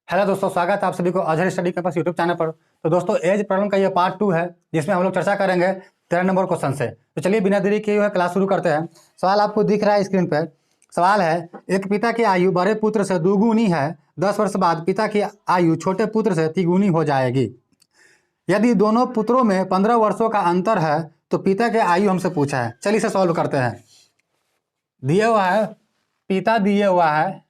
Hello दोस्तों, स्वागत है आप सभी को Azhar study campus YouTube channel पर। तो दोस्तों, एज प्रॉब्लम का ये पार्ट 2 है, जिसमें हम लोग चर्चा करेंगे 13 नंबर क्वेश्चन से। तो चलिए बिना देरी किए हुए क्लास शुरू करते हैं। सवाल आपको दिख रहा है स्क्रीन पर। सवाल है, एक पिता की आयु बड़े पुत्र से दुगुनी है, 10 वर्ष बाद पिता की आयु छोटे पुत्र से तिगुनी हो जाएगी। यदि दोनों पुत्रों में 15 वर्षों का अंतर है तो पिता की आयु हमसे पूछा है। चलिए इसे सॉल्व करते हैं। दिया हुआ है, पिता दिए हुआ है,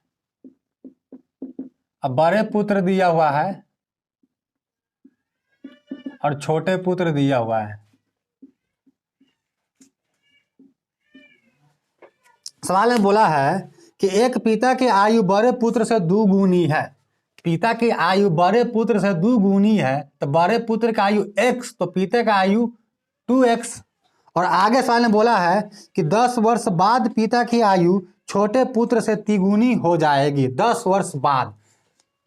अब बड़े पुत्र दिया हुआ है और छोटे पुत्र दिया हुआ है। सवाल में बोला है कि एक पिता की आयु बड़े पुत्र से दुगुनी है। पिता की आयु बड़े पुत्र से दुगुनी है, तो बड़े पुत्र का आयु x, तो पिता का आयु 2x। और आगे सवाल में बोला है कि 10 वर्ष बाद पिता की आयु छोटे पुत्र से तिगुनी हो जाएगी। 10 वर्ष बाद,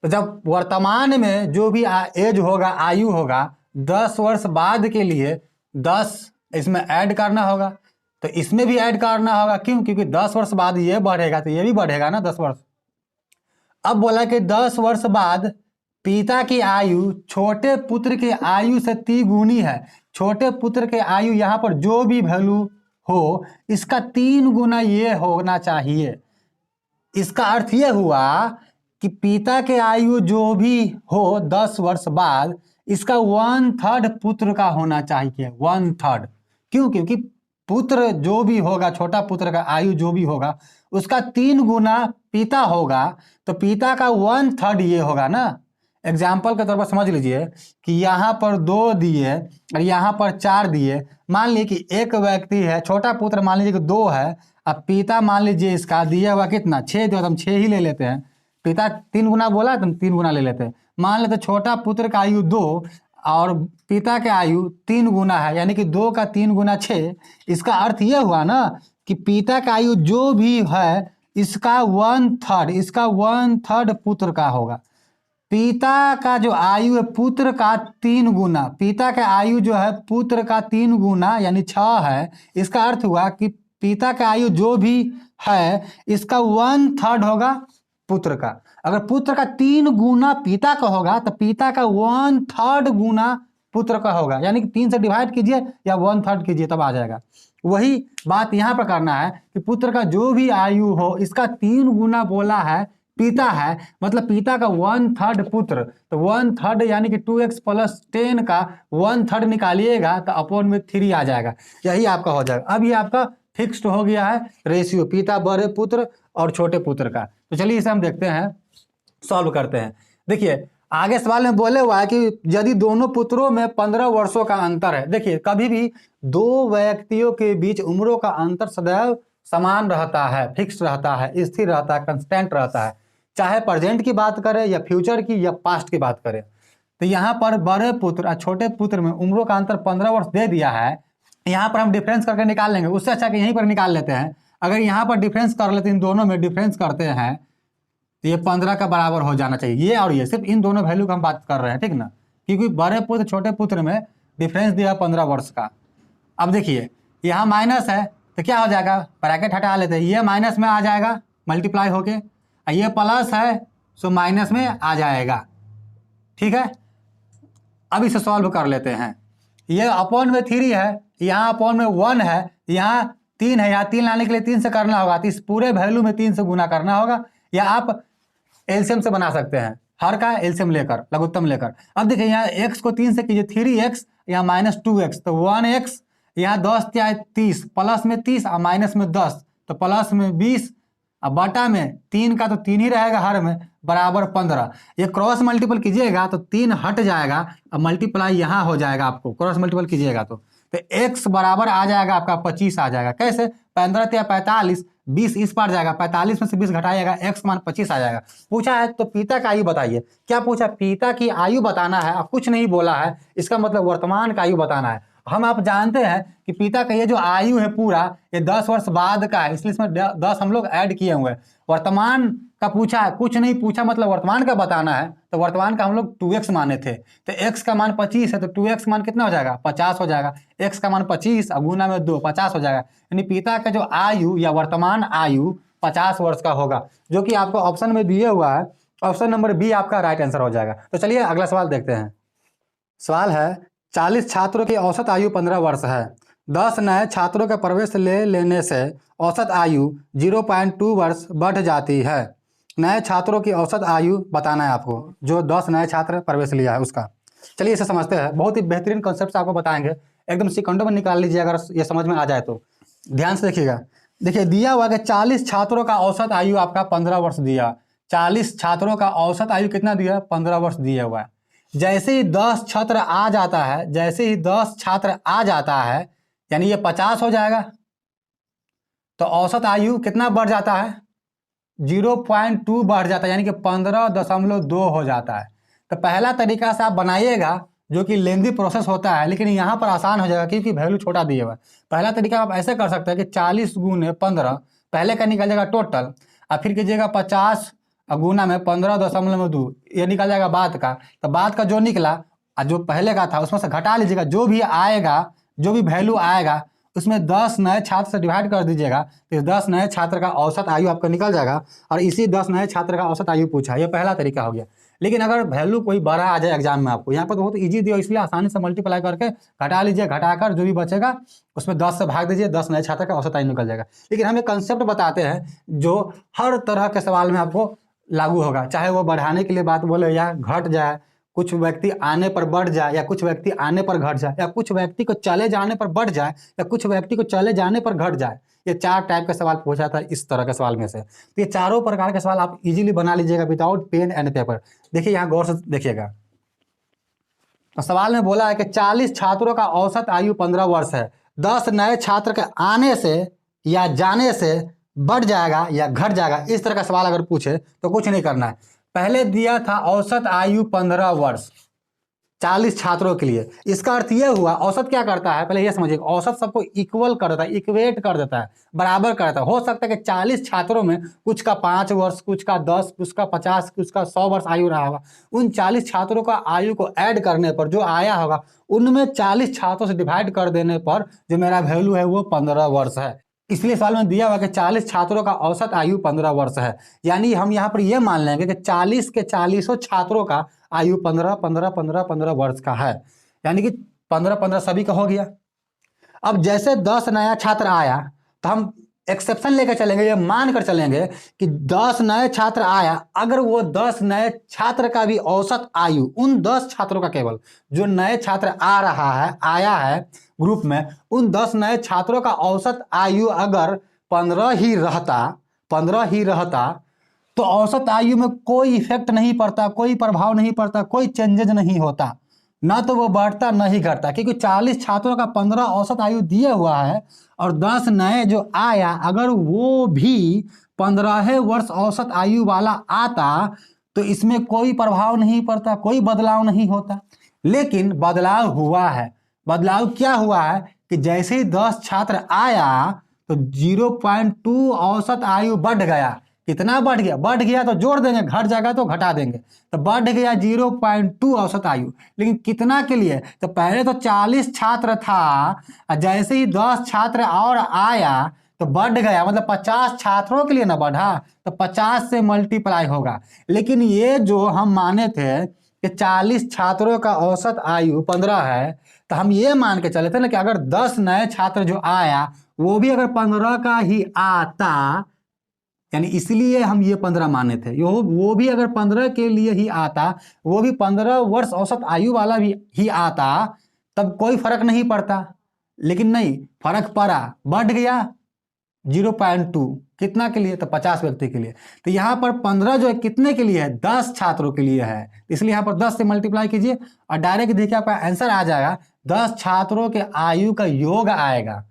तो जब वर्तमान में जो भी एज होगा, आयु होगा, 10 वर्ष बाद के लिए 10 इसमें ऐड करना होगा, तो इसमें भी ऐड करना होगा। क्यों? क्योंकि 10 वर्ष बाद ये बढ़ेगा तो ये भी बढ़ेगा ना 10 वर्ष। अब बोला कि 10 वर्ष बाद पिता की आयु छोटे पुत्र की आयु से तिगुनी है। छोटे पुत्र के आयु यहाँ पर जो भी वैल्यू हो, इसका 3 गुना ये होना चाहिए। इसका अर्थ ये हुआ कि पिता के आयु जो भी हो 10 वर्ष बाद, इसका 1/3 पुत्र का होना चाहिए। 1/3 क्यों? क्योंकि पुत्र जो भी होगा, छोटा पुत्र का आयु जो भी होगा, उसका 3 गुना पिता होगा, तो पिता का 1/3 ये होगा ना। एग्जाम्पल के तौर पर समझ लीजिए कि यहाँ पर 2 दिए और यहाँ पर 4 दिए। मान लीजिए कि एक व्यक्ति है, छोटा पुत्र मान लीजिए कि 2 है, अब पिता मान लीजिए इसका दिया हुआ कितना 6 दिया, तो हम 6 ही ले लेते हैं। पिता 3 गुना बोला तो हम 3 गुना ले लेते हैं। मान लेते छोटा पुत्र का आयु 2 और पिता के आयु 3 गुना है, यानी कि 2 का 3 गुना 6। इसका अर्थ ये हुआ ना कि पिता का आयु जो भी है, इसका 1/3, इसका 1/3 पुत्र का होगा। पिता का जो आयु है पुत्र का 3 गुना, पिता का आयु जो है पुत्र का 3 गुना यानी 6 है। इसका अर्थ हुआ कि पिता का आयु जो भी है, इसका 1/3 होगा पुत्र का। अगर पुत्र का 3 गुना पिता का होगा तो पिता का 1/3 गुना पुत्र का होगा, यानी कि 3 से डिवाइड कीजिए या 1/3 कीजिए, तब आ जाएगा। वही बात यहाँ पर करना है कि पुत्र का जो भी आयु हो, इसका 3 गुना बोला है पिता है, मतलब पिता का 1/3 पुत्र, तो 1/3 यानी कि 2x + 10 का 1/3 निकालिएगा तो अपॉन में 3 आ जाएगा। यही आपका हो जाएगा। अब ये आपका फिक्स्ड हो गया है रेशियो, पिता बड़े पुत्र और छोटे पुत्र का। तो चलिए इसे हम देखते हैं, सॉल्व करते हैं। देखिए आगे सवाल में बोले हुआ है कि यदि दोनों पुत्रों में 15 वर्षों का अंतर है। देखिए कभी भी दो व्यक्तियों के बीच उम्रों का अंतर सदैव समान रहता है, फिक्स रहता है, स्थिर रहता है, कंस्टेंट रहता है। चाहे प्रेजेंट की बात करें या फ्यूचर की या पास्ट की बात करें। तो यहाँ पर बड़े पुत्र और छोटे पुत्र में उम्रों का अंतर 15 वर्ष दे दिया है। यहाँ पर हम डिफरेंस करके निकाल लेंगे, उससे अच्छा कि यहीं पर निकाल लेते हैं। अगर यहाँ पर डिफरेंस कर लेते हैं, इन दोनों में डिफरेंस करते हैं तो ये 15 का बराबर हो जाना चाहिए। ये और ये सिर्फ इन दोनों वैल्यू का हम बात कर रहे हैं, ठीक ना। क्योंकि बड़े पुत्र छोटे पुत्र में डिफरेंस दिया 15 वर्ष का। अब देखिए यहाँ माइनस है तो क्या हो जाएगा, ब्रैकेट हटा लेते हैं, ये माइनस में आ जाएगा मल्टीप्लाई होके, ये प्लस है सो माइनस में आ जाएगा, ठीक है। अब इसे सॉल्व कर लेते हैं। ये अपॉन में 3 है, यहाँ अपॉन में 1 है, यहाँ 3 है, यहाँ 3 लाने के लिए 3 से करना होगा, तो इस पूरे वैल्यू में 3 से गुना करना होगा, या आप एलसीएम से बना सकते हैं, हर का एलसीएम लेकर, लघुत्तम लेकर। अब देखिए यहाँ x को 3 से कीजिए, 3x, यहाँ -2x, तो 1x, यहाँ 10 या 30, प्लस में 30 और माइनस में 10, तो प्लस में 20 और बटा में 3 का तो 3 ही रहेगा हर में, बराबर 15। ये क्रॉस मल्टीपल कीजिएगा तो 3 हट जाएगा और मल्टीप्लाई यहाँ हो जाएगा, आपको क्रॉस मल्टीपल कीजिएगा तो x बराबर आ जाएगा आपका 25 आ जाएगा। कैसे? 15 या 45, 20 इस पार जाएगा, 45 में से 20 घटाइएगा, x मान 25 आ जाएगा। पूछा है तो पिता का आयु बताइए। क्या पूछा? पिता की आयु बताना है, अब कुछ नहीं बोला है, इसका मतलब वर्तमान का आयु बताना है। हम आप जानते हैं कि पिता का ये जो आयु है पूरा, ये 10 वर्ष बाद का है, इसलिए इसमें 10 हम लोग ऐड किए हुए हैं। वर्तमान का पूछा है, कुछ नहीं पूछा, मतलब वर्तमान का बताना है, तो वर्तमान का हम लोग 2x माने थे, तो x का मान 25 है, तो 2x मान कितना हो जाएगा? 50 हो जाएगा। x का मान 25 और गुना में 2, 50 हो जाएगा। यानी पिता का जो आयु या वर्तमान आयु 50 वर्ष का होगा, जो कि आपको ऑप्शन में दिए हुआ है ऑप्शन नंबर बी आपका राइट आंसर हो जाएगा। तो चलिए अगला सवाल देखते हैं। सवाल है 40 छात्रों की औसत आयु 15 वर्ष है। 10 नए छात्रों के प्रवेश ले लेने से औसत आयु 0.2 वर्ष बढ़ जाती है। नए छात्रों की औसत आयु बताना है आपको, जो 10 नए छात्र प्रवेश लिया है उसका। चलिए इसे समझते हैं, बहुत ही बेहतरीन कॉन्सेप्ट आपको बताएंगे, एकदम सेकंडों में निकाल लीजिए अगर ये समझ में आ जाए तो। ध्यान से देखिएगा। देखिए दिया हुआ कि 40 छात्रों का औसत आयु आपका 15 वर्ष दिया। 40 छात्रों का औसत आयु कितना दिया? 15 वर्ष दिया हुआ है। जैसे ही 10 छात्र आ जाता है, जैसे ही 10 छात्र आ जाता है, यानी ये 50 हो जाएगा, तो औसत आयु कितना बढ़ जाता है? 0.2 बढ़ जाता है, यानी कि 15.2 हो जाता है। तो पहला तरीका से आप बनाइएगा, जो कि लेंदी प्रोसेस होता है, लेकिन यहाँ पर आसान हो जाएगा क्योंकि वैल्यू छोटा दिया हुआ है। पहला तरीका आप ऐसे कर सकते हैं कि 40 गुने 15, पहले का निकल जाएगा टोटल, और फिर कीजिएगा 50 गुना में 15.2, ये निकल जाएगा बाद का। तो बाद का जो निकला और जो पहले का था उसमें से घटा लीजिएगा, जो भी आएगा, जो भी वैल्यू आएगा उसमें 10 नए छात्र से डिवाइड कर दीजिएगा, तो इस 10 नए छात्र का औसत आयु आपका निकल जाएगा, और इसी 10 नए छात्र का औसत आयु पूछा। ये पहला तरीका हो गया। लेकिन अगर वैल्यू कोई बड़ा आ जाए एग्जाम में आपको, यहाँ पर तो बहुत ईजी दिया, इसलिए आसानी से मल्टीप्लाई करके घटा लीजिए, घटाकर जो भी बचेगा उसमें 10 से भाग दीजिए, 10 नए छात्र का औसत आयु निकल जाएगा। लेकिन हम एक कंसेप्ट बताते हैं जो हर तरह के सवाल में आपको लागू होगा, चाहे वो बढ़ाने के लिए बात बोले या घट जाए, कुछ व्यक्ति आने पर बढ़ जाए या कुछ व्यक्ति आने पर घट जाए, या कुछ व्यक्ति को चले जाने पर बढ़ जाए या कुछ व्यक्ति को चले जाने पर घट जाए। ये 4 टाइप के सवाल पूछा था इस तरह के सवाल में से। तो ये चारों प्रकार के सवाल आप इजीली बना लीजिएगा विदाउट पेन एंड पेपर। देखिए यहाँ गौर से देखिएगा। तो सवाल में बोला है कि 40 छात्रों का औसत आयु 15 वर्ष है। 10 नए छात्र के आने से या जाने से बढ़ जाएगा या घट जाएगा, इस तरह का सवाल अगर पूछे तो कुछ नहीं करना है। पहले दिया था औसत आयु 15 वर्ष 40 छात्रों के लिए। इसका अर्थ यह हुआ, औसत क्या करता है पहले यह समझिए, औसत सबको इक्वल कर देता है, इक्वेट कर देता है, बराबर कर देता है। हो सकता है कि 40 छात्रों में कुछ का 5 वर्ष, कुछ का 10, कुछ का 50, कुछ का 100 वर्ष आयु रहा होगा। उन 40 छात्रों का आयु को ऐड करने पर जो आया होगा, उनमें 40 छात्रों से डिवाइड कर देने पर जो मेरा वैल्यू है वो 15 वर्ष है। इसलिए सवाल में दिया हुआ कि 40 छात्रों का औसत आयु 15 वर्ष है। यानी हम यहाँ पर यह मान लेंगे कि 40 के 40 छात्रों का आयु 15 वर्ष का है, यानी कि 15 सभी का हो गया। अब जैसे 10 नया छात्र आया तो हम एक्सेप्शन लेकर चलेंगे, ये मान कर चलेंगे कि 10 नए छात्र आया, अगर वो 10 नए छात्र का भी औसत आयु, उन 10 छात्रों का, केवल जो नए छात्र आ रहा है, आया है ग्रुप में, उन 10 नए छात्रों का औसत आयु अगर 15 ही रहता तो औसत आयु में कोई इफेक्ट नहीं पड़ता, कोई प्रभाव नहीं पड़ता, कोई चेंजेज नहीं होता, ना तो वो बढ़ता ना ही घटता, क्योंकि 40 छात्रों का 15 औसत आयु दिया हुआ है, और 10 नए जो आया अगर वो भी 15 वर्ष औसत आयु वाला आता तो इसमें कोई प्रभाव नहीं पड़ता, कोई बदलाव नहीं होता। लेकिन बदलाव हुआ है। बदलाव क्या हुआ है कि जैसे ही 10 छात्र आया तो 0.2 औसत आयु बढ़ गया। कितना बढ़ गया? बढ़ गया तो जोड़ देंगे, घट जाएगा तो घटा देंगे, तो बढ़ गया 0.2 औसत आयु। लेकिन कितना के लिए? तो पहले तो 40 छात्र था, जैसे ही 10 छात्र और आया तो बढ़ गया, मतलब 50 छात्रों के लिए ना बढ़ा, तो 50 से मल्टीप्लाई होगा। लेकिन ये जो हम माने थे कि 40 छात्रों का औसत आयु 15 है, तो हम ये मान के चले थे ना कि अगर 10 नए छात्र जो आया वो भी अगर 15 का ही आता, यानी इसलिए हम ये 15 माने थे, वो भी अगर 15 के लिए ही आता, वो भी 15 वर्ष औसत आयु वाला भी ही आता, तब कोई फर्क नहीं पड़ता। लेकिन नहीं, फर्क पड़ा, बढ़ गया 0.2, कितना के लिए? तो 50 व्यक्ति के लिए। तो यहाँ पर 15 जो है कितने के लिए है? 10 छात्रों के लिए है, इसलिए यहाँ पर 10 से मल्टीप्लाई कीजिए और डायरेक्ट देखिए आपका आंसर आ जाएगा। 10 छात्रों के आयु का योग आएगा।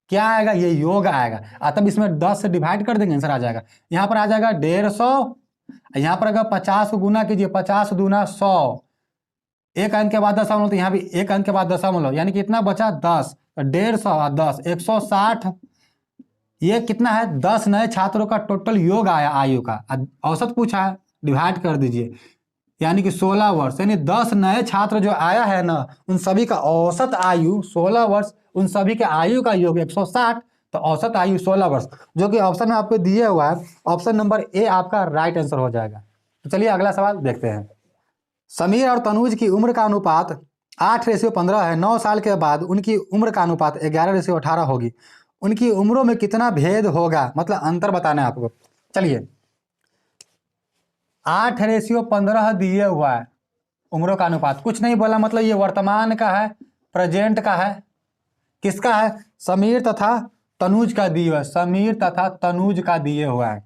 क्या आएगा? ये योग आएगा। तब इसमें 10 से डिवाइड कर देंगे, आंसर आ जाएगा। यहाँ पर आ जाएगा 150, यहाँ पर अगर 50 को गुना कीजिए, 50 दूना 100, एक अंक के बाद दशमलव, तो यहाँ भी एक अंक के बाद दशमलव, यानी कितना बचा? 10। तो 150 और 10 160, ये कितना है? 10 नए छात्रों का टोटल योग आया आयु का, औसत पूछा है, डिवाइड कर दीजिए, यानी कि 16 वर्ष। यानी 10 नए छात्र जो आया है ना, उन सभी का औसत आयु 16 वर्ष, उन सभी के आयु का योग 160, तो औसत आयु 16 वर्ष, जो कि ऑप्शन में आपको दिए हुआ है। ऑप्शन नंबर ए आपका राइट आंसर हो जाएगा। तो चलिए अगला सवाल देखते हैं। समीर और तनुज की उम्र का अनुपात 8:15 है। 9 साल के बाद उनकी उम्र का अनुपात 11:18 होगी। उनकी उम्रों में कितना भेद होगा, मतलब अंतर बताना है आपको। चलिए 8:15 दिए हुआ है उम्रों का अनुपात, कुछ नहीं बोला, मतलब ये वर्तमान का है, प्रेजेंट का है, किसका है, समीर तथा तनुज का दिए हुआ है, समीर तथा तनुज का दिए हुआ है।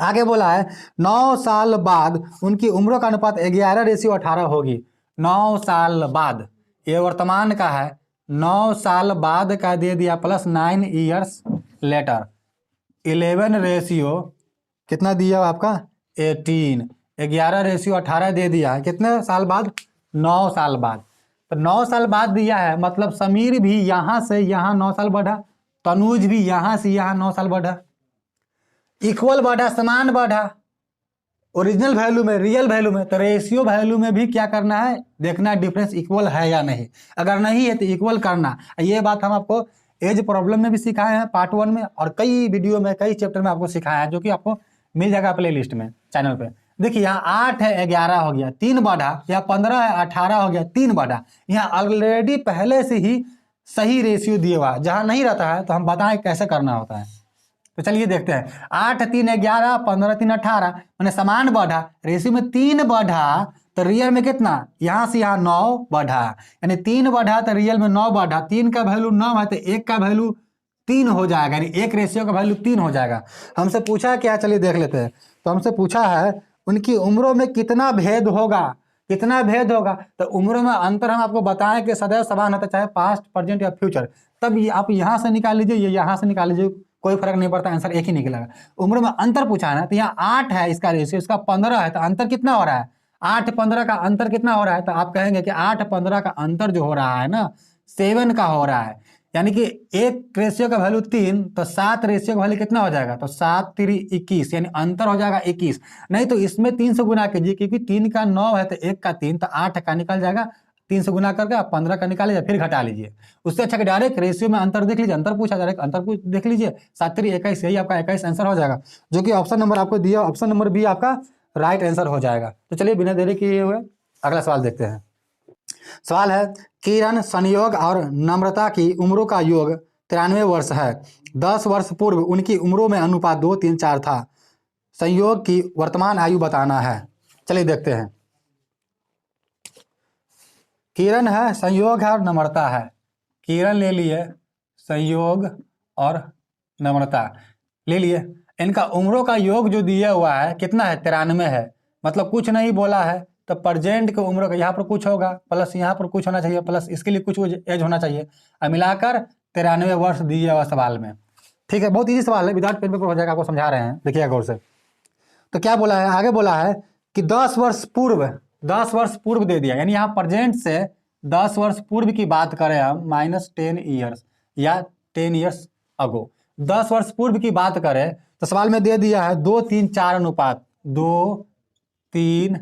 आगे बोला है 9 साल बाद उनकी उम्रों का अनुपात 11:18 होगी। 9 साल बाद, ये वर्तमान का है, 9 साल बाद का दे दिया प्लस 9 ईयर्स लेटर, 11 कितना दिया आपका 18, 11:18 दे दिया है, कितने साल बाद, 9 साल बाद। तो 9 साल बाद दिया है, मतलब समीर भी यहाँ से यहाँ 9 साल बढ़ा, तनुज भी यहाँ से यहाँ 9 साल बढ़ा, इक्वल बढ़ा, समान बढ़ा, ओरिजिनल वैल्यू में, रियल वैल्यू में। तो रेशियो वैल्यू में भी क्या करना है, देखना है डिफरेंस इक्वल है या नहीं। अगर नहीं है तो इक्वल करना। ये बात हम आपको एज प्रॉब्लम में भी सिखाए हैं पार्ट 1 में, और कई वीडियो में, कई चैप्टर में आपको सिखाया है, जो कि आपको मिल जाएगा प्ले लिस्ट में, चैनल पे। देखिए यहाँ 8 है 11 हो गया 3 बढ़ा, यहाँ 15 है 18 हो गया 3 बढ़ा। यहाँ ऑलरेडी पहले से ही सही रेशियो दिया हुआ, जहाँ नहीं रहता है तो हम बताएं कैसे करना होता है। तो चलिए देखते हैं। 8 3 11, 15 3 18, मैंने समान बढ़ा, रेशियो में 3 बढ़ा, तो रियल में कितना, यहाँ से यहाँ 9 बढ़ा, यानी 3 बढ़ा तो रियल में 9 बढ़ा। 3 का वैल्यू 9 है तो 1 का वैल्यू 3 हो जाएगा, यानी एक रेशियो का वैल्यू 3 हो जाएगा। हमसे पूछा क्या, चलिए देख लेते हैं। तो हमसे पूछा है उनकी उम्रों में कितना भेद होगा, कितना भेद होगा। तो उम्रों में अंतर हम आपको बताएं कि सदैव समान होता है, चाहे पास्ट, प्रेजेंट या फ्यूचर। तब आप यहाँ से निकाल लीजिए, ये यहाँ से निकाल लीजिए, कोई फर्क नहीं पड़ता, आंसर एक ही निकलेगा। उम्र में अंतर पूछा है ना, तो यहाँ 8 है इसका रेशियो, इसका 15 है, तो अंतर कितना हो रहा है, 8-15 का अंतर कितना हो रहा है। तो आप कहेंगे कि 8-15 का अंतर जो हो रहा है ना 7 का हो रहा है, यानी कि एक रेशियो का वैल्यू 3, तो 7 रेशियो का वैल्यू कितना हो जाएगा, तो 7 3 21, यानी अंतर हो जाएगा 21। नहीं तो इसमें 3 से गुना कीजिए, क्योंकि 3 का 9 है तो 1 का 3, तो 8 का निकल जाएगा, 3 से गुना करके आप 15 का निकालिए, फिर घटा लीजिए। उससे अच्छा कि डायरेक्ट रेशियो में अंतर देख लीजिए, अंतर पूछा, डायरेक्ट अंतर देख लीजिए, 7 3 21, यही आपका 21 आंसर हो जाएगा, जो कि ऑप्शन नंबर आपको दिया, ऑप्शन नंबर बी आपका राइट आंसर हो जाएगा। तो चलिए बिना देरी किए हुए अगला सवाल देखते हैं। सवाल है किरण, संयोग और नम्रता की उम्रों का योग 93 वर्ष है। 10 वर्ष पूर्व उनकी उम्रों में अनुपात 2 3 4 था। संयोग की वर्तमान आयु बताना है। चलिए देखते हैं। किरण है, संयोग है और नम्रता है। किरण ले लिए, संयोग और नम्रता ले लिए। इनका उम्रों का योग जो दिया हुआ है कितना है, 93 है, मतलब कुछ नहीं बोला है, तो प्रेजेंट की उम्र का यहाँ पर कुछ होगा, प्लस यहाँ पर कुछ होना चाहिए, प्लस इसके लिए कुछ एज होना चाहिए, और मिलाकर 93 वर्ष दिया हुआ सवाल में। ठीक है, बहुत ईजी सवाल है, विदाउट पेन पेपर हो जाएगा, आपको समझा रहे हैं, देखिए गौर से। तो क्या बोला है, आगे बोला है कि 10 वर्ष पूर्व, 10 वर्ष पूर्व दे दिया, यानी यहाँ प्रेजेंट से 10 वर्ष पूर्व की बात करें हम, -10 ईयर्स या 10 ईयर्स अगो, 10 वर्ष पूर्व की बात करें तो सवाल में दे दिया है 2 3 4 अनुपात, 2 3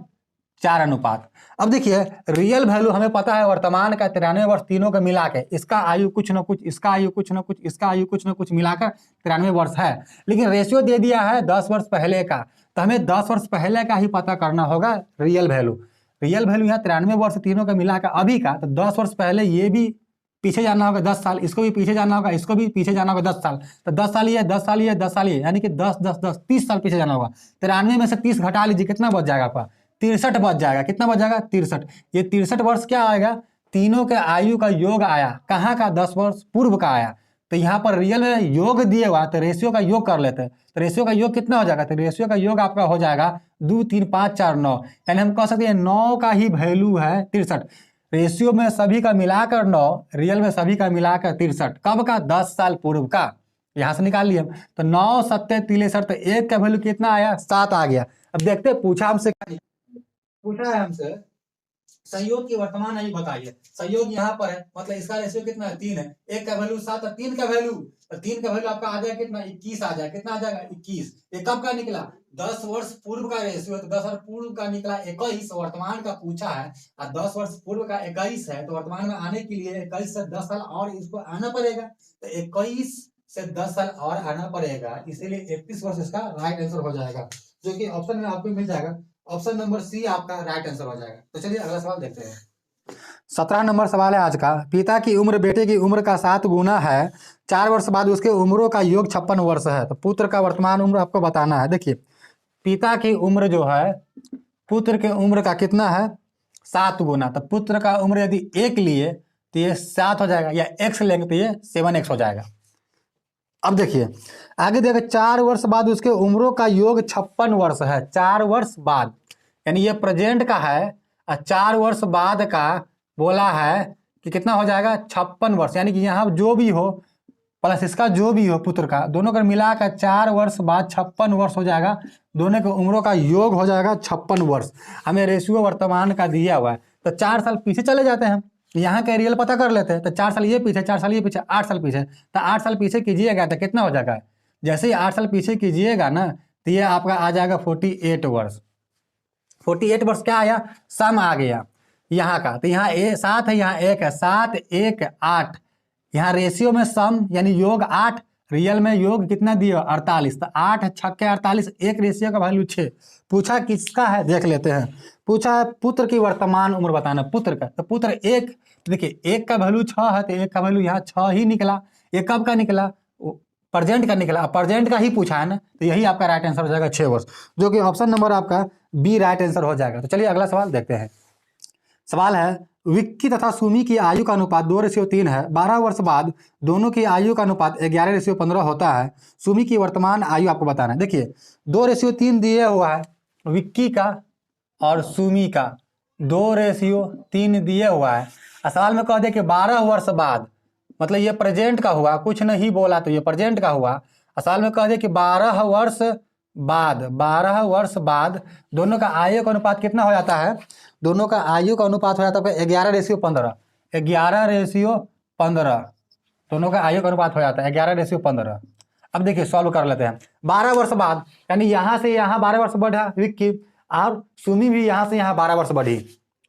4 अनुपात। अब देखिए रियल वैल्यू हमें पता है वर्तमान का 93 वर्ष, तीनों का मिला के, इसका आयु कुछ न कुछ, इसका आयु कुछ न कुछ, इसका आयु कुछ न कुछ, मिलाकर 93 वर्ष है। लेकिन रेशियो दे दिया है 10 वर्ष पहले का, तो हमें 10 वर्ष पहले का ही पता करना होगा रियल वैल्यू। रियल वैल्यू यहाँ 93 वर्ष तीनों का मिलाकर अभी का, तो 10 वर्ष पहले ये भी पीछे जाना होगा 10 साल, इसको भी पीछे जाना होगा, इसको भी पीछे जाना होगा 10 साल, तो 10 साल ये 10 साल ये 10 साल ये, यानी कि 10 10 10 30 साल पीछे जाना होगा। 93 में से 30 घटा लीजिए, कितना बच जाएगा आपका, 63 बच जाएगा। कितना बच जाएगा, 63। ये 63 वर्ष क्या आएगा, तीनों के आयु का योग आया, कहाँ का, 10 वर्ष पूर्व का आया। तो यहाँ पर रियल में योग दिए हुआ, तो रेशियो का योग कर लेते हैं। तो रेशियो का योग कितना हो जाएगा, तो रेशियो का योग आपका हो जाएगा 2 3 5 4 9, यानी हम कह सकते हैं 9 का ही वैल्यू है 63। रेशियो में सभी का मिलाकर 9, रियल में सभी का मिलाकर 63, कब का, 10 साल पूर्व का। यहाँ से निकाल लिए हम, तो 9 7 63, तो 1 का वैल्यू कितना आया, 7 आ गया। अब देखते हैं पूछा हमसे, पूछा है हमसे संयोग की वर्तमान आयु बताइए। संयोग यहाँ पर है, मतलब इसका रेशियो कितना है, 3 है, 1 का वैल्यू 7 है, 3 का वैल्यू, तो 3 का वैल्यू आपका आ जाएगा कितना, 21 आ जाएगा। कितना आ जाएगा, 21। ये कब का निकला, 10 वर्ष पूर्व का रेशियो, तो 10 वर्ष पूर्व का निकला 21, वर्तमान का पूछा है, और 10 वर्ष पूर्व का 21 है, तो वर्तमान में आने के लिए 21 से 10 साल और इसको आना पड़ेगा, तो 21 से 10 साल और आना पड़ेगा, इसीलिए 31 वर्ष इसका राइट आंसर हो जाएगा, जो कि ऑप्शन में आपको मिल जाएगा ऑप्शन नंबर सी आपका राइट आंसर हो जाएगा। तो चलिए अगला सवाल देखते हैं। 17 नंबर सवाल है आज का। पिता की उम्र बेटे की उम्र का 7 गुना है, 4 वर्ष बाद उसके उम्रों का योग 56 वर्ष है, तो पुत्र का वर्तमान उम्र आपको बताना है। देखिए पिता की उम्र जो है पुत्र के उम्र का कितना है, 7 गुना। तो पुत्र का उम्र यदि 1 लिए तो ये 7 हो जाएगा, या x लेंगे तो ये 7x हो जाएगा। अब देखिए आगे देखिए 4 वर्ष बाद उसके उम्रों का योग 56 वर्ष है। 4 वर्ष बाद यानी ये प्रेजेंट का है और 4 वर्ष बाद का बोला है कि कितना हो जाएगा, 56 वर्ष। यानी कि यहाँ जो भी हो प्लस इसका जो भी हो पुत्र का, दोनों का मिलाकर 4 वर्ष बाद 56 वर्ष हो जाएगा। दोनों के उम्रों का योग हो जाएगा 56 वर्ष। हमें रेशियो वर्तमान का दिया हुआ है, तो 4 साल पीछे चले जाते हैं, यहाँ का रियल पता कर लेते हैं। तो 4 साल ये पीछे, 4 साल ये पीछे, 8 साल पीछे। तो 8 साल पीछे कीजिएगा तो कितना हो जाएगा, जैसे ही 8 साल पीछे कीजिएगा ना तो ये आपका आ जाएगा 48 वर्ष। 48 वर्ष क्या आया, सम आ गया यहाँ का। तो यहाँ 7 है, यहाँ 1 है, 7 1 8। यहाँ रेशियो में सम यानी योग 8, रियल में योग कितना दिया 48। तो 8 छक्के 48, एक रेशियो का वैल्यू 6। पूछा किसका है देख लेते हैं। पूछा है पुत्र की वर्तमान उम्र बताना, पुत्र का। तो पुत्र 1, देखिए 1 का वैल्यू 6 है, तो 1 का वैल्यू यहाँ 6 ही निकला। ये कब का निकला, प्रेजेंट का निकला, प्रेजेंट का ही पूछा है ना, तो यही आपका राइट आंसर हो जाएगा 6 वर्ष, जो कि ऑप्शन नंबर आपका बी राइट आंसर हो जाएगा। तो चलिए अगला सवाल देखते हैं। सवाल है विक्की तथा सुमी की आयु का अनुपात 2:3 है। 12 वर्ष बाद दोनों की आयु का अनुपात 11:15 होता है। सुमी की वर्तमान आयु आपको बताना है। देखिए 2:3 दिया हुआ है विक्की का और सुमी का, 2:3 दिया हुआ है। सवाल में कह दिया कि 12 वर्ष बाद, मतलब ये प्रेजेंट का हुआ, कुछ नहीं बोला तो ये प्रेजेंट का हुआ। सवाल में कह दिया कि 12 वर्ष बाद, 12 वर्ष बाद दोनों का आयु का अनुपात कितना हो जाता है, दोनों का आयु का अनुपात हो जाता है 11:15। 11:15 दोनों का आयु का अनुपात हो जाता है 11:15। अब देखिए सॉल्व कर लेते हैं। 12 वर्ष बाद यानी यहाँ से यहाँ 12 वर्ष बढ़ा विक्की, और सुमी भी यहाँ से यहाँ 12 वर्ष बढ़ी,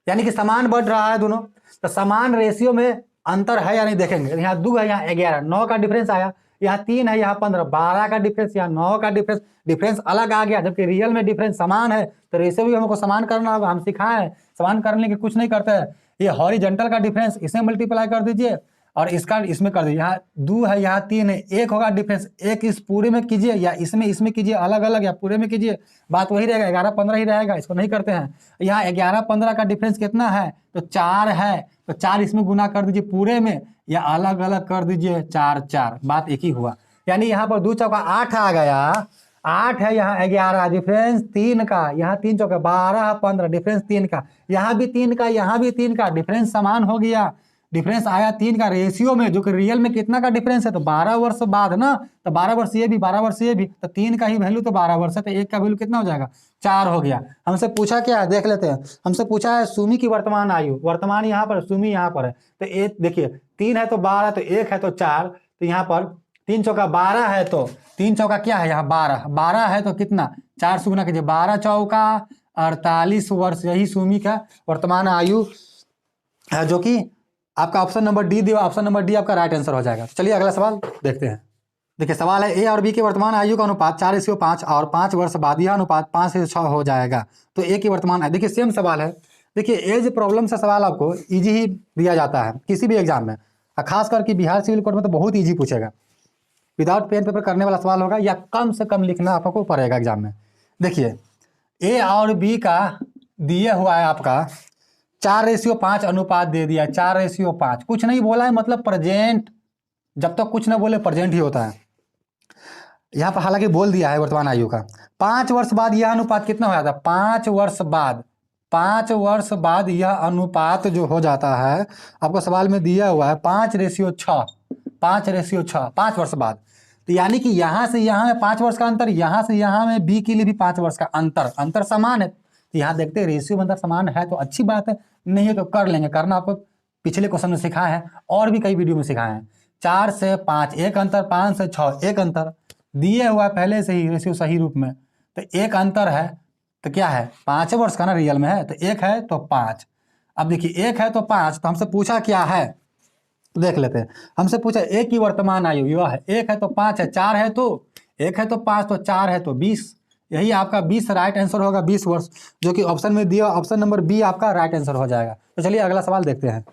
यानी कि समान बढ़ रहा है दोनों। तो समान रेशियो में अंतर है या नहीं देखेंगे। यहाँ 2 है, यहाँ 11, 9 का डिफरेंस आया। यहाँ 3 है, यहाँ 15, 12 का डिफरेंस, यहाँ 9 का डिफरेंस, डिफरेंस अलग आ गया। जबकि रियल में डिफरेंस समान है, तो रेशियो भी हमको समान करना होगा। हम सिखाए हैं समान करने के कुछ नहीं करते हैं। ये हॉरिजॉन्टल का डिफरेंस इसमें मल्टीप्लाई कर दीजिए और इसका इसमें कर दीजिए। यहाँ 2 है, यहाँ 3 है, 1 होगा डिफरेंस। 1 इस पूरे में कीजिए या इसमें कीजिए, अलग अलग या पूरे में कीजिए, बात वही रहेगा, 11-15 ही रहेगा। इसको नहीं करते हैं। यहाँ 11-15 का डिफरेंस कितना है, तो 4 है, तो 4 इसमें गुना कर दीजिए पूरे में, या अलग अलग कर दीजिए 4-4, बात एक ही हुआ। यानी यहाँ पर 2 चौका 8 आ गया, 8 है, यहाँ 11, डिफरेंस 3 का, यहाँ 3 चौका 12, 15, डिफरेंस 3 का, यहाँ भी 3 का, यहाँ भी 3 का, डिफरेंस समान हो गया। डिफरेंस आया 3 का रेशियो में, जो कि रियल में कितना का डिफरेंस है, तो 12 वर्ष बाद ना, तो 12 वर्ष ये भी, 12 वर्ष ये भी, तो 3 का ही वैल्यू तो 12 वर्ष है, तो 1 का वैल्यू कितना हो जाएगा, 4 हो गया। हमसे पूछा क्या है देख लेते हैं। हमसे पूछा है सुमी की वर्तमान आयु, वर्तमान यहाँ पर, सुमी यहाँ पर है। तो एक देखिए 3 है तो 12, तो 1 है तो 4, तो यहाँ पर 3 चौका 12 है, तो 3 चौका क्या है यहाँ 12, 12 है तो कितना 4 से गुना कीजिए, 12 चौका 48 वर्ष, यही सुमी का वर्तमान आयु है, जो कि आपका ऑप्शन नंबर डी दिया। ऑप्शन नंबर डी आपका राइट आंसर हो जाएगा। चलिए अगला सवाल देखते हैं। देखिए सवाल है ए और बी के वर्तमान आयु का अनुपात 4:5 और 5 वर्ष बाद यह अनुपात 5:6 हो जाएगा। तो ए की वर्तमान आयु, देखिए सेम सवाल है। देखिए एज प्रॉब्लम से सवाल आपको इजी ही दिया जाता है किसी भी एग्जाम में, खास करके बिहार सिविल कोड में तो बहुत ईजी पूछेगा। विदाउट पेन पेपर करने वाला सवाल होगा, या कम से कम लिखना आपको पड़ेगा एग्जाम में। देखिए ए और बी का दिया हुआ है आपका 4:5 अनुपात दे दिया, 4:5, कुछ नहीं बोला है, मतलब प्रेजेंट, जब तक कुछ ना बोले प्रेजेंट ही होता है। यहाँ पर हालांकि बोल दिया है वर्तमान आयु का। 5 वर्ष बाद यह अनुपात कितना हो जाता है, 5 वर्ष बाद, 5 वर्ष बाद यह अनुपात जो हो जाता है, आपको सवाल में दिया हुआ है 5:6, 5:6, 5 वर्ष बाद। तो यानी कि यहाँ से यहाँ में 5 वर्ष का अंतर, यहाँ से यहाँ में बी के लिए भी 5 वर्ष का अंतर, अंतर समान है। तो यहाँ देखते हैं रेशियो में अंतर समान है तो अच्छी बात है, नहीं है तो कर लेंगे। करना आपको पिछले क्वेश्चन में सिखाया है और भी कई वीडियो में सिखाए हैं। 4 से 5 एक अंतर, 5 से 6 एक अंतर, दिए हुआ पहले से ही रेशियो सही रूप में, तो एक अंतर है। तो क्या है 5 वर्ष का ना रियल में है, तो 1 है तो 5। अब देखिए 1 है तो 5, तो हमसे पूछा क्या है देख लेते हैं। हमसे पूछा ए की वर्तमान आयु यह है, 1 है तो 5 है, 4 है तो 1 है तो 5, तो 4 है तो 20, यही आपका 20 राइट आंसर होगा, 20 वर्ष, जो कि ऑप्शन में दिया, ऑप्शन नंबर बी आपका राइट आंसर हो जाएगा। तो चलिए अगला सवाल देखते हैं।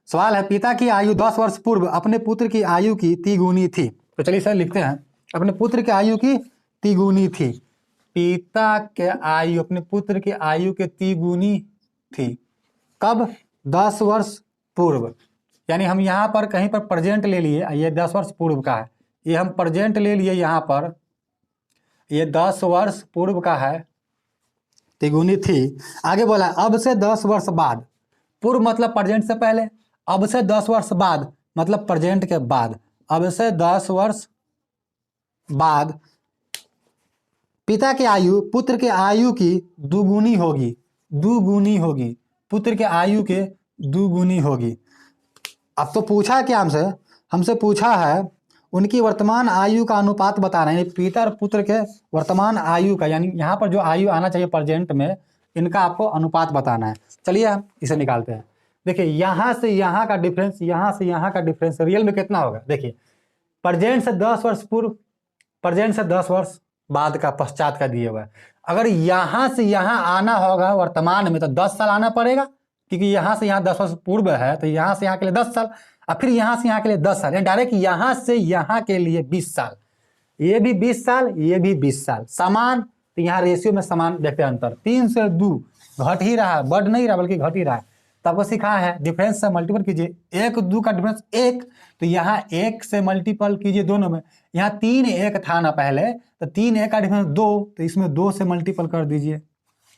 सवाल है, पिता की आयु 10 वर्ष पूर्व अपने पुत्र की आयु की तिगुनी थी। तो चलिए सर लिखते हैं, अपने पुत्र की आयु की तिगुनी थी। पिता के आयु अपने पुत्र की आयु के तिगुनी थी। कब? 10 वर्ष पूर्व। यानी हम यहाँ पर कहीं पर प्रेजेंट ले लिए, ये 10 वर्ष पूर्व का है, ये हम प्रेजेंट ले लिए यहाँ पर, ये 10 वर्ष पूर्व का है, तिगुनी थी। आगे बोला अब से 10 वर्ष बाद, पूर्व मतलब प्रेजेंट से पहले, अब से 10 वर्ष बाद मतलब प्रेजेंट के बाद, अब से 10 वर्ष बाद पिता की आयु पुत्र के आयु की दुगुनी होगी, दुगुनी होगी, पुत्र के आयु के दुगुनी होगी। अब तो पूछा क्या हमसे पूछा है उनकी वर्तमान आयु का अनुपात बताना है, पिता और पुत्र के वर्तमान आयु का, यानी यहाँ पर जो आयु आना चाहिए प्रेजेंट में, इनका आपको अनुपात बताना है। चलिए हम इसे निकालते हैं। देखिए यहाँ से यहाँ का डिफरेंस, यहाँ से यहाँ का डिफरेंस रियल में कितना होगा? देखिए प्रेजेंट से 10 वर्ष पूर्व, प्रेजेंट से 10 वर्ष बाद का, पश्चात का दिए हुआ है। अगर यहाँ से यहाँ आना होगा वर्तमान में तो 10 साल आना पड़ेगा, क्योंकि यहाँ से यहाँ 10 वर्ष पूर्व है, तो यहाँ से यहाँ के लिए 10 साल, और फिर यहाँ से यहाँ के लिए 10 साल, यानी डायरेक्ट यहाँ से यहाँ के लिए 20 साल, ये भी 20 साल, ये भी 20 साल, समान। तो यहाँ रेशियो में समान देखते हैं अंतर, 3 से 2 घट ही रहा है, बढ़ नहीं रहा बल्कि घट ही रहा है। तो आपको सिखाया है डिफरेंस से मल्टीपल कीजिए, 1 2 का डिफरेंस 1, तो यहाँ 1 से मल्टीपल कीजिए दोनों में, यहाँ 3 1 था ना पहले, तो 3 1 का डिफरेंस 2, तो इसमें 2 से मल्टीपल कर दीजिए।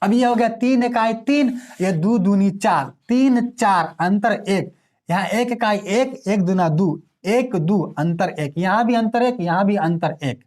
अब ये हो गया 3 इकाई 3, ये 2 दूनी 4, 3 4 अंतर 1, यहाँ 1 इकाई 1, 1 दूना 2, 1 2 अंतर 1, यहाँ भी अंतर 1, यहाँ भी अंतर 1,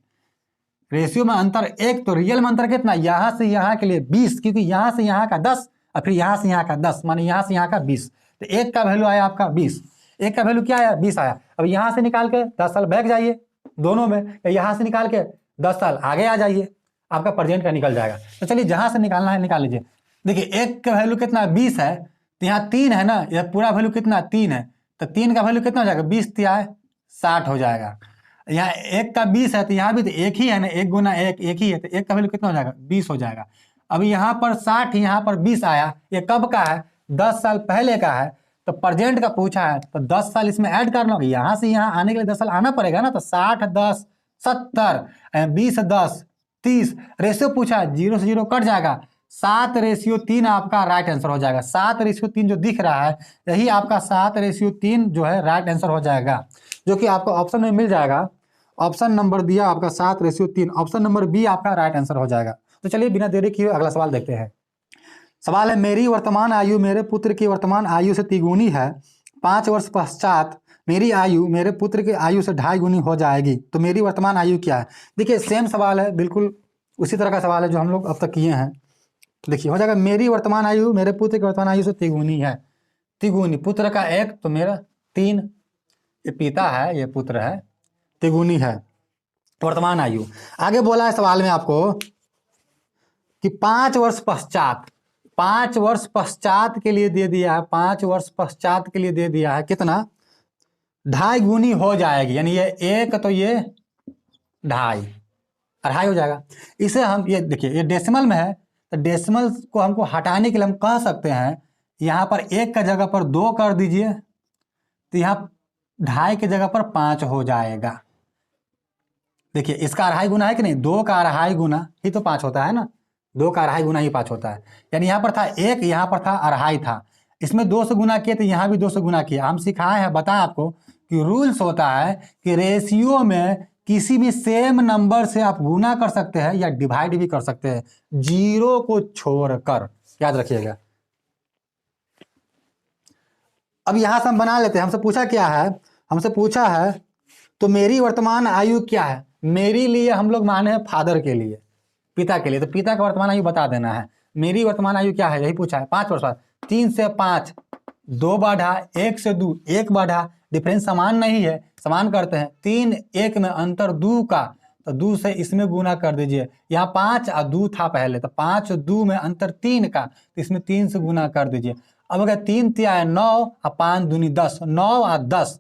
रेशियो में अंतर 1। तो रियल में अंतर कितना? यहाँ से यहाँ के लिए 20, क्योंकि यहाँ से यहाँ का 10 और फिर यहाँ से यहाँ का 10, माने यहाँ से यहाँ का 20, तो 1 का वैल्यू आया आपका 20, 1 का वैल्यू क्या आया? 20 आया। अब यहाँ से निकाल के 10 साल बैक जाइए दोनों में, यहाँ से निकाल के 10 साल आगे आ जाइए, आपका प्रेजेंट का निकल जाएगा। तो चलिए जहाँ से निकालना है निकाल लीजिए। देखिए 1 का वैल्यू कितना? 20 है, तो यहाँ 3 है ना, यह पूरा वैल्यू कितना? 3 है, तो 3 का वैल्यू कितना हो जाएगा? 20 तिया 60 हो जाएगा। यहाँ 1 का 20 है, तो यहाँ भी तो 1 ही है ना, 1 गुना 1 1 ही है, तो 1 का वैल्यू कितना हो जाएगा? 20 हो जाएगा। अब यहाँ पर 60, यहाँ पर 20 आया, ये कब का है? 10 साल पहले का है, तो प्रेजेंट का पूछा है, तो 10 साल इसमें ऐड करना होगा, यहाँ से यहाँ आने के लिए 10 साल आना पड़ेगा ना, तो 60 10 70, 20 10 30, रेशियो पूछा है, 0 से 0 कट जाएगा, 7:3 आपका राइट आंसर हो जाएगा। 7:3 जो दिख रहा है, यही आपका 7:3 जो है राइट आंसर हो जाएगा, जो कि आपको ऑप्शन में मिल जाएगा। ऑप्शन नंबर दिया आपका 7:3, ऑप्शन नंबर बी आपका राइट आंसर हो जाएगा। तो चलिए बिना देरी किए अगला सवाल देखते हैं। सवाल है, मेरी वर्तमान आयु मेरे पुत्र की वर्तमान आयु से तिगुनी है, 5 वर्ष पश्चात मेरी आयु मेरे पुत्र की आयु से 2.5 गुनी हो जाएगी, तो मेरी वर्तमान आयु क्या है? देखिए सेम सवाल है, बिल्कुल उसी तरह का सवाल है जो हम लोग अब तक किए हैं। देखिए हो जाएगा, मेरी वर्तमान आयु मेरे पुत्र की वर्तमान आयु से तिगुनी है, तिगुनी, पुत्र का 1 तो मेरा 3, ये पिता है ये पुत्र है, तिगुनी है वर्तमान आयु। आगे बोला है सवाल में आपको कि 5 वर्ष पश्चात, 5 वर्ष पश्चात के लिए दे दिया है, 5 वर्ष पश्चात के लिए दे दिया है कितना? 2.5 गुनी हो जाएगी, यानी ये 1 तो ये 2.5, 2.5 हो जाएगा। इसे हम ये देखिए ये डेसिमल में है, तो डेसिमल को हमको हटाने के लिए हम कह सकते हैं यहाँ पर 1 का जगह पर 2 कर दीजिए, तो यहाँ 2.5 की जगह पर 5 हो जाएगा। देखिए इसका 2.5 गुना है कि नहीं, 2 का 2.5 गुना ही तो 5 होता है ना, 2 का 2.5 गुना ही 5 होता है, यानी यहाँ पर था 1, यहाँ पर था 2.5 था, इसमें 2 से गुना किए तो यहाँ भी 2 से गुना किया। हम सिखाए हैं, बताएं आपको कि रूल्स होता है कि रेशियो में किसी भी सेम नंबर से आप गुना कर सकते हैं या डिवाइड भी कर सकते हैं, 0 को छोड़कर, याद रखिएगा। अब यहां से हम बना लेते हैं। हमसे पूछा क्या है? हमसे पूछा है तो मेरी वर्तमान आयु क्या है? मेरी लिए हम लोग माने हैं फादर के लिए, पिता के लिए, तो पिता का वर्तमान आयु बता देना है। मेरी वर्तमान आयु क्या है यही पूछा है। 5 वर्ष बाद, 3 से 5 2 बढ़ा, 1 से 2 1 बढ़ा, डिफरेंस समान नहीं है, समान करते हैं। 3 1 में अंतर 2 का, तो 2 से इसमें गुना कर दीजिए। यहाँ 5 और 2 था पहले, तो 5 और 2 में अंतर 3 का, तो इसमें 3 से गुना कर दीजिए। अब अगर 3 तिया है 9 और 5 दूनी 10, 9 और 10,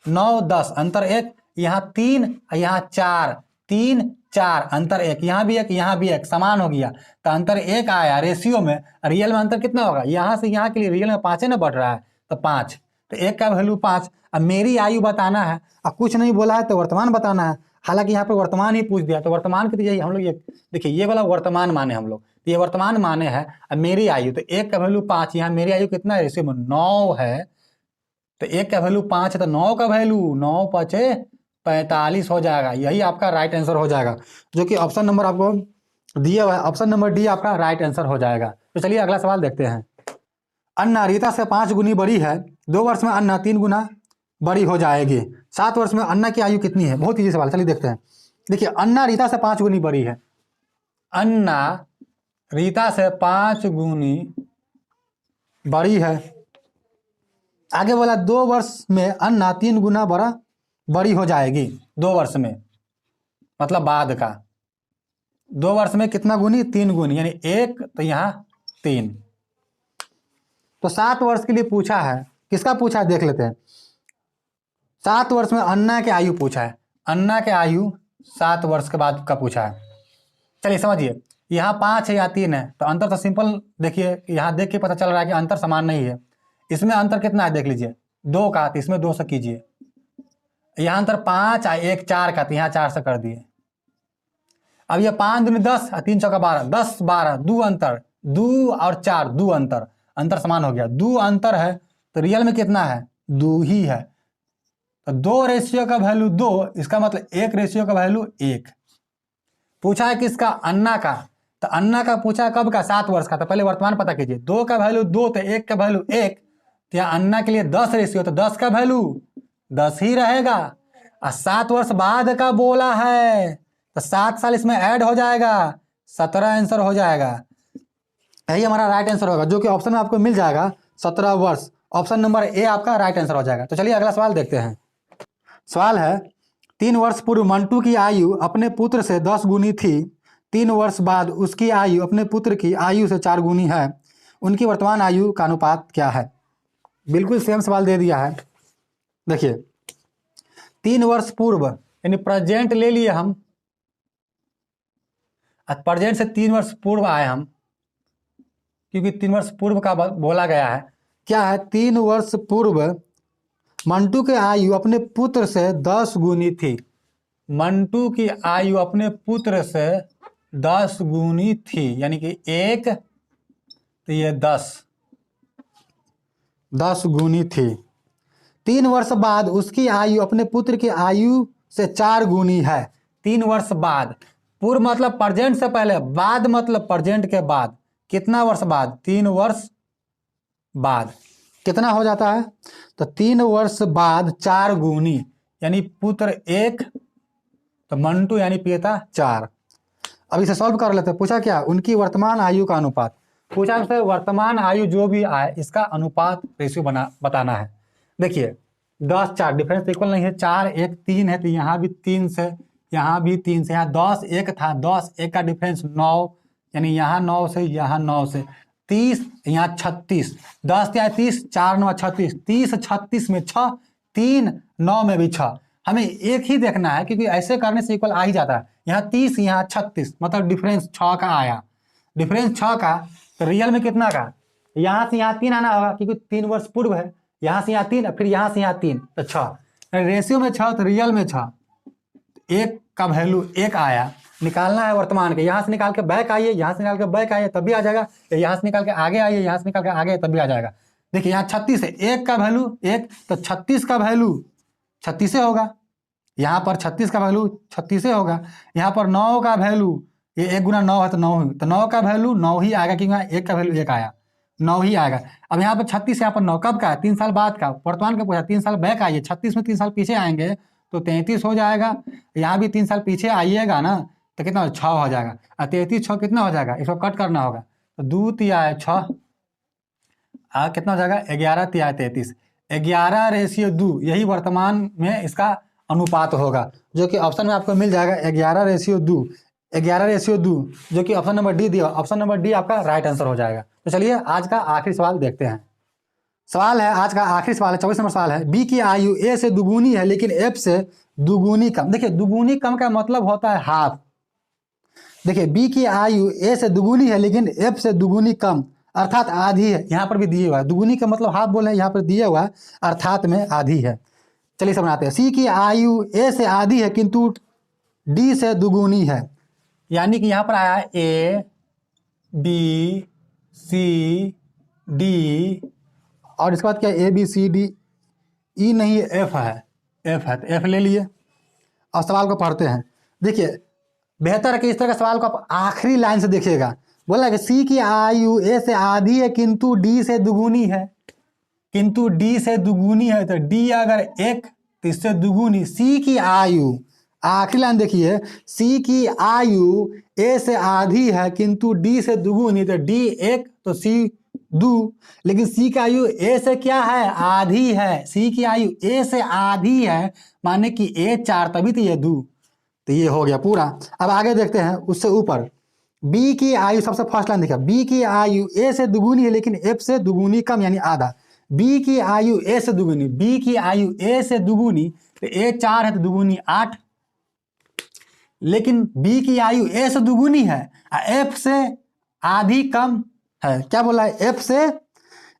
9 10 अंतर 1, यहाँ 3 और यहाँ 4, 3 4 अंतर 1, यहाँ भी 1 यहाँ भी 1 समान हो गया तो अंतर 1 आया रेशियो में। रियल में अंतर कितना होगा, यहाँ से यहाँ के लिए रियल में 5 है ना बढ़ रहा है तो 5, तो 1 का वैल्यू 5। अब मेरी आयु बताना है, अब कुछ नहीं बोला है तो वर्तमान बताना है, हालांकि यहाँ पे वर्तमान ही पूछ दिया तो वर्तमान के लिए हम लोग ये देखिए ये वाला वर्तमान माने हम लोग, तो ये वर्तमान माने है। अब मेरी आयु तो 1 का वैल्यू 5, यहाँ मेरी आयु कितना है रेशियो में 9 है, तो 1 का वैल्यू 5 है तो 9 का वैल्यू 9 पचे 45 हो जाएगा, यही आपका राइट आंसर हो जाएगा, जो कि ऑप्शन नंबर आपको दिया हुआ है, ऑप्शन नंबर डी आपका राइट आंसर हो जाएगा। तो चलिए अगला सवाल देखते हैं। अन्ना रीता से 5 गुनी बड़ी है, 2 वर्ष में अन्ना 3 गुना बड़ी हो जाएगी, 7 वर्ष में अन्ना की आयु कितनी है। बहुत ईजी सवाल, चलिए देखते हैं। देखिए अन्ना रीता से 5 गुनी बड़ी है, अन्ना रीता से 5 गुनी बड़ी है। आगे बोला 2 वर्ष में अन्ना 3 गुना बड़ी हो जाएगी, 2 वर्ष में मतलब बाद का, 2 वर्ष में कितना गुनी 3 गुनी, यानी 1 तो यहाँ 3। तो 7 वर्ष के लिए पूछा है, किसका पूछा है देख लेते हैं। 7 वर्ष में अन्ना के आयु पूछा है, अन्ना के आयु 7 वर्ष के बाद का पूछा है। चलिए समझिए, यहाँ 5 है या 3 है तो अंतर तो सिंपल, देखिए यहाँ देख के पता चल रहा है कि अंतर समान नहीं है। इसमें अंतर कितना है देख लीजिए 2 का, तो इसमें 2 से कीजिए। यहाँ अंतर 5 1 4 का, तो यहाँ 4 से कर दिए। अब ये 5 दूनी 10 और 3 चौका 12, 10 12 2 अंतर, 2 और 4 2 अंतर, अंतर समान हो गया। 2 अंतर है तो रियल में कितना है 2 ही है, तो 2 रेशियो का वैल्यू 2, इसका मतलब 1 रेशियो का वैल्यू 1। पूछा है किसका, अन्ना का, तो अन्ना का पूछा है कब का 7 वर्ष का, तो पहले वर्तमान पता कीजिए। 2 का वैल्यू 2 तो 1 का वैल्यू 1, तो यहाँ अन्ना के लिए 10 रेशियो, तो 10 का वैल्यू 10 ही रहेगा। और 7 वर्ष बाद का बोला है तो 7 साल इसमें ऐड हो जाएगा, 17 आंसर हो जाएगा, यही हमारा राइट आंसर होगा, जो कि ऑप्शन में आपको मिल जाएगा 17 वर्ष। ऑप्शन नंबर ए आपका राइट आंसर हो जाएगा। तो चलिए अगला सवाल देखते हैं। सवाल है 3 वर्ष पूर्व मंटू की आयु अपने पुत्र से 10 गुनी थी, 3 वर्ष बाद उसकी आयु अपने पुत्र की आयु से 4 गुनी है, उनकी वर्तमान आयु का अनुपात क्या है। बिल्कुल सेम सवाल दे दिया है। देखिए 3 वर्ष पूर्व यानी प्रेजेंट ले लिए हम, प्रेजेंट से 3 वर्ष पूर्व आए हम, क्योंकि 3 वर्ष पूर्व का बोला गया है। क्या है 3 वर्ष पूर्व मंटू की आयु अपने पुत्र से 10 गुनी थी, मंटू की आयु अपने पुत्र से 10 गुनी थी, यानी कि 1 तो ये 10 गुनी थी। 3 वर्ष बाद उसकी आयु अपने पुत्र की आयु से 4 गुनी है। 3 वर्ष बाद, पूर्व मतलब प्रेजेंट से पहले, बाद मतलब प्रेजेंट के बाद, कितना वर्ष बाद 3 वर्ष बाद कितना हो जाता है, तो 3 वर्ष बाद 4 गुनी, यानी पुत्र 1 तो मंटू यानी पिता 4। अब इसे सॉल्व कर लेते हैं। पूछा क्या, उनकी वर्तमान आयु का अनुपात, पूछा हमसे वर्तमान आयु जो भी आए इसका अनुपात रेशियो बताना है। देखिए 10 4 डिफरेंस इक्वल नहीं है, 4 1 3 है तो यहाँ भी 3 से, यहाँ भी 3 से, यहाँ 10 1 था, 10 1 का डिफरेंस 9, यानी यहाँ 9 से यहाँ 9 से 30, यहाँ 36, 10 या 30, 4 9 36, 30 36 में 6, 3 9 में भी 6। हमें एक ही देखना है क्योंकि ऐसे करने से इक्वल आ ही जाता है। यहाँ 30 यहाँ 36 मतलब डिफरेंस 6 का आया, डिफरेंस 6 का, तो रियल में कितना का, यहाँ से यहाँ 3 आना होगा क्योंकि 3 वर्ष पूर्व है, यहाँ से यहाँ 3 फिर यहाँ से यहाँ 3 तो 6, रेशियो में 6 तो रियल में 6, 1 का वैल्यू 1 आया। निकालना है वर्तमान के, यहाँ से निकाल के बैक आइए, यहाँ से निकाल के बैक आइए तब भी आ जाएगा, यहाँ से निकाल के आगे आइए, यहाँ से निकाल के आगे तब भी आ जाएगा। देखिए यहाँ 36 है, 1 का वैल्यू 1 तो 36 का वैल्यू 36 होगा, यहाँ पर 36 का वैल्यू 36 होगा, यहाँ पर 9 का वैल्यू, ये 1 गुना 9 है तो 9, तो 9 का वैल्यू 9 ही आएगा क्योंकि 1 का वैल्यू 1 आया, 9 ही आएगा। अब यहाँ पर 36, यहाँ पर 9 कब का है, 3 साल बाद का, वर्तमान का पूछा, 3 साल बैक आइए, 36 में 3 साल पीछे आएंगे तो 33 हो जाएगा, यहाँ भी 3 साल पीछे आइएगा ना तो कितना 6 हो जाएगा, और 33 6 कितना हो जाएगा, इसको कट करना होगा तो 2 तिया 6, कितना हो जाएगा 11 तिया 33, 11 रेशियो 2, यही वर्तमान में इसका अनुपात होगा, जो कि ऑप्शन में आपको मिल जाएगा 11 रेशियो 2, 11 रेशियो 2, जो कि ऑप्शन नंबर डी दिया, ऑप्शन नंबर डी आपका राइट आंसर हो जाएगा। तो चलिए आज का आखिरी सवाल देखते हैं। सवाल है आज का आखिरी सवाल है, 24 नंबर सवाल है, बी की आयु ए से दुगुनी है लेकिन एफ से दुगुनी कम। देखिए दुगुनी कम का मतलब होता है हाफ। देखिए बी की आयु ए से दुगुनी है लेकिन एफ से दुगुनी कम अर्थात आधी है। यहाँ पर भी दिए हुआ है, दुगुनी का मतलब हाफ बोले, यहाँ पर दिया हुआ है अर्थात में आधी है। चलिए समझाते हैं। सी की आयु ए से आधी है किंतु डी से दुगुनी है। यानी कि यहाँ पर आया ए बी सी डी और इसके बाद क्या ए बी सी डी, ई नहीं एफ है, एफ है तो एफ ले लिए। और सवाल को पढ़ते हैं। देखिए बेहतर है कि इस तरह का सवाल को आप आखिरी लाइन से देखिएगा। बोला कि सी की आयु ए से आधी है किंतु डी से दुगुनी है, किंतु डी से दुगुनी है तो डी अगर एक तो इससे दुगुनी। सी की आयु, आखिरी लाइन देखिए, सी की आयु ए से आधी है किंतु डी से दुगुनी तो डी एक तो सी दू, लेकिन सी की आयु ए से क्या है, आधी है। सी की आयु ए से आधी है माने कि ए 4 तभी तो ये दू, तो ये हो गया पूरा। अब आगे देखते हैं उससे ऊपर। बी की आयु, सबसे फर्स्ट लाइन देखिए, बी की आयु ए से दुगुनी है लेकिन एफ से दुगुनी कम यानी आधा। बी की आयु ए से दुगुनी, बी की आयु ए से दुगुनी तो ए 4 है तो दुगुनी 8, लेकिन बी की आयु ए से दुगुनी है एफ से आधी कम है। क्या बोला है,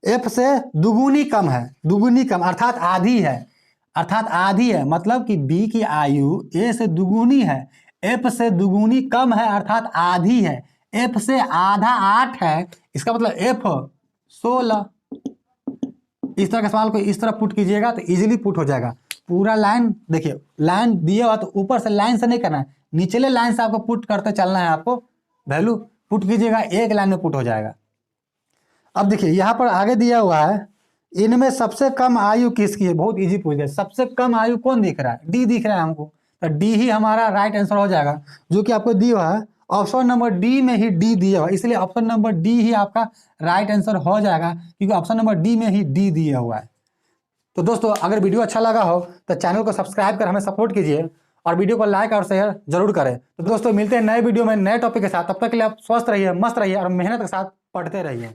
एफ से दुगुनी कम है, दुगुनी कम अर्थात आधी है, अर्थात आधी है। मतलब कि बी की आयु ए से दुगुनी है, एफ से दुगुनी कम है अर्थात आधी है। एफ से आधा 8 है, इसका मतलब एफ 16। इस तरह के सवाल को इस तरह पुट कीजिएगा तो इजीली पुट हो जाएगा। पूरा लाइन देखिए, लाइन दिया हुआ तो ऊपर से लाइन से नहीं करना है, निचले लाइन से आपको पुट करते चलना है। आपको वैल्यू पुट कीजिएगा, एक लाइन में पुट हो जाएगा। अब देखिए यहाँ पर आगे दिया हुआ है, इनमें सबसे कम आयु किसकी है, बहुत इजी पूछ गया। सबसे कम आयु कौन दिख रहा है, डी दिख रहा है हमको, तो डी ही हमारा राइट आंसर हो जाएगा, जो कि आपको दिया हुआ है ऑप्शन नंबर डी में ही डी दिया हुआ है, इसलिए ऑप्शन नंबर डी ही आपका राइट आंसर हो जाएगा, क्योंकि ऑप्शन नंबर डी में ही डी दिया हुआ है। तो दोस्तों अगर वीडियो अच्छा लगा हो तो चैनल को सब्सक्राइब कर हमें सपोर्ट कीजिए और वीडियो को लाइक और शेयर जरूर करें। तो दोस्तों मिलते हैं नए वीडियो में नए टॉपिक के साथ, तब तक के लिए आप स्वस्थ रहिए, मस्त रहिए और मेहनत के साथ पढ़ते रहिए।